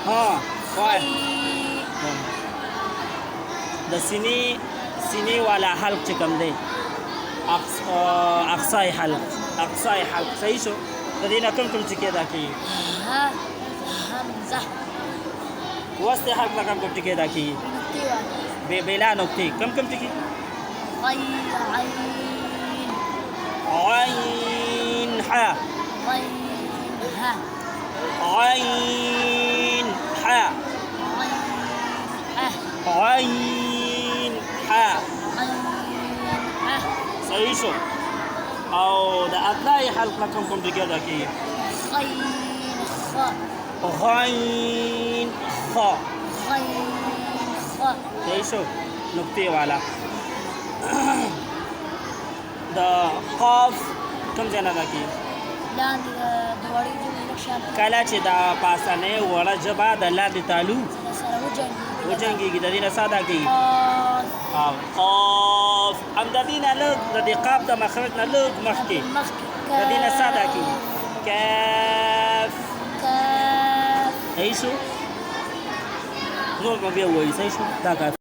ها وای خي د سینې والا حلق چې کوم دی اقصای حلق صحیح شو د دې نه کوم ټکي ادا کېږي ها همزة وسط حلق نه کوم ټکي ادا کېږي نقطة بلا نقطې کوم ټکي غي عين عین ح غين ها عین ح غين ح عین ح غين ح صحیح شو او د ادنای حلق نه کوم ټکي ادا کېږي غين خ غین خ غين خ صحیح شو نقطې والا د قاف کوم ځای نه ادا کېږي لاندې د وړې ژبې لږ شان کله چې د پاسنۍ وړه ژبه د لاندې تالو سره وجنګېږي د دې نه څه ادا کېږي قاف قاف هم د دې نه لږ د دې قاف د مخرج نه لږ مخکې د دې نه څه ادا کېږي کاف کاف صحیح شو نور به بیا ووایي صحیح شو دا کافي